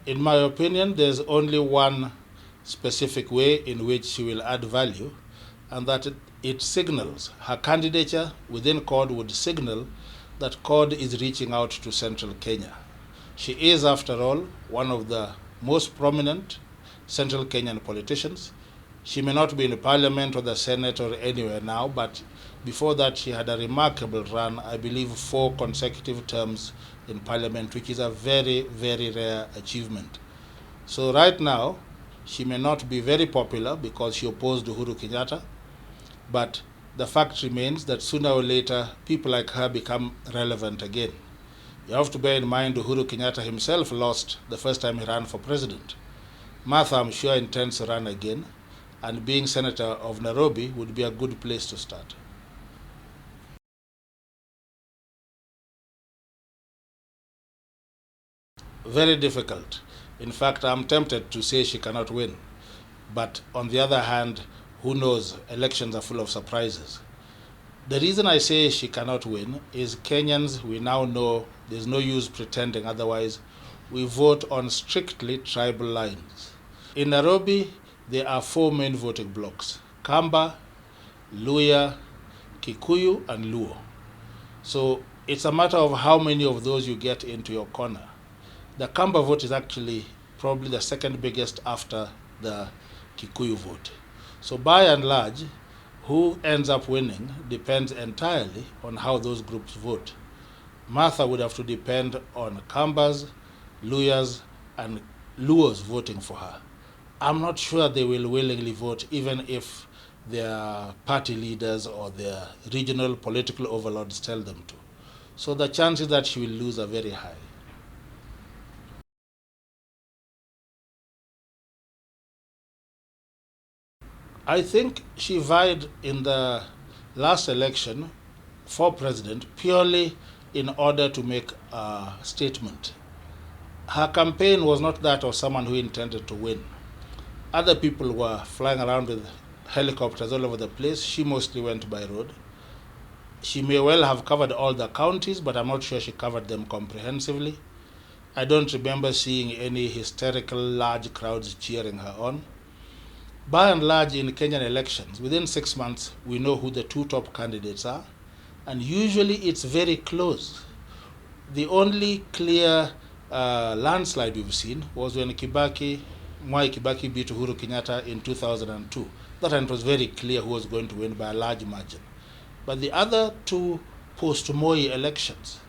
In my opinion, there's only one specific way in which she will add value, and that it signals her candidature within CORD would signal that CORD is reaching out to central Kenya. She is, after all, one of the most prominent central Kenyan politicians. She may not be in parliament or the Senate or anywhere now, but before that she had a remarkable run, I believe 4 consecutive terms in parliament, which is a very, very rare achievement. So right now, she may not be very popular because she opposed Uhuru Kenyatta, but the fact remains that sooner or later, people like her become relevant again. You have to bear in mind Uhuru Kenyatta himself lost the first time he ran for president. Martha, I'm sure, intends to run again, and being senator of Nairobi would be a good place to start. Very difficult. In fact, I'm tempted to say she cannot win. But on the other hand, who knows? Elections are full of surprises. The reason I say she cannot win is Kenyans, we now know, there's no use pretending otherwise, we vote on strictly tribal lines. In Nairobi, there are 4 main voting blocks: Kamba, Luya, Kikuyu, and Luo. So it's a matter of how many of those you get into your corner. The Kamba vote is actually probably the second biggest after the Kikuyu vote. So by and large, who ends up winning depends entirely on how those groups vote. Martha would have to depend on Kambas, Luyas, and Luos voting for her. I'm not sure they will willingly vote, even if their party leaders or their regional political overlords tell them to. So the chances that she will lose are very high. I think she vied in the last election for president purely in order to make a statement. Her campaign was not that of someone who intended to win. Other people were flying around with helicopters all over the place. She mostly went by road. She may well have covered all the counties, but I'm not sure she covered them comprehensively. I don't remember seeing any hysterical large crowds cheering her on. By and large, in Kenyan elections, within 6 months, we know who the 2 top candidates are, and usually it's very close. The only clear landslide we've seen was when Mwai Kibaki beat Uhuru Kenyatta in 2002. That time it was very clear who was going to win by a large margin. But the other 2 post-Moi elections,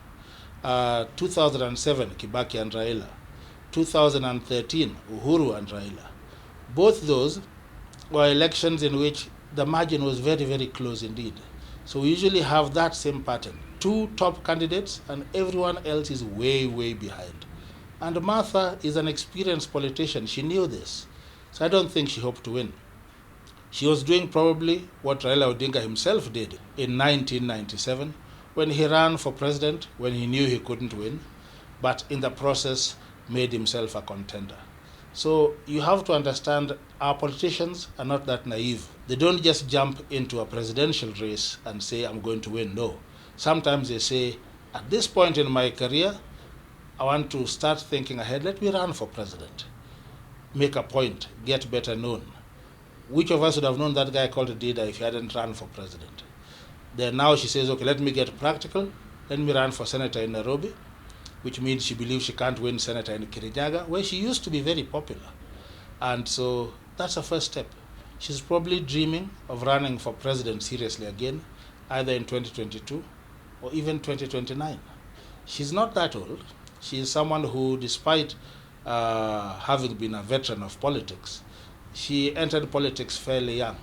2007, Kibaki and Raila, 2013, Uhuru and Raila, both those were elections in which the margin was very, very close indeed. So we usually have that same pattern. 2 top candidates and everyone else is way, way behind. And Martha is an experienced politician. She knew this. So I don't think she hoped to win. She was doing probably what Raila Odinga himself did in 1997 when he ran for president, when he knew he couldn't win, but in the process made himself a contender. So you have to understand, our politicians are not that naive. They don't just jump into a presidential race and say, I'm going to win. No. Sometimes they say, at this point in my career, I want to start thinking ahead. Let me run for president. Make a point, get better known. Which of us would have known that guy called Dida if he hadn't run for president? Then now she says, okay, let me get practical. Let me run for senator in Nairobi, which means she believes she can't win senator in Kirinyaga, where she used to be very popular. And so that's a first step. She's probably dreaming of running for president seriously again, either in 2022 or even 2029. She's not that old. She is someone who, despite having been a veteran of politics, she entered politics fairly young.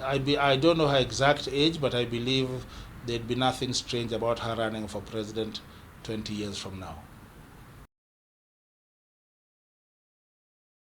I don't know her exact age, but I believe there'd be nothing strange about her running for president 20 years from now.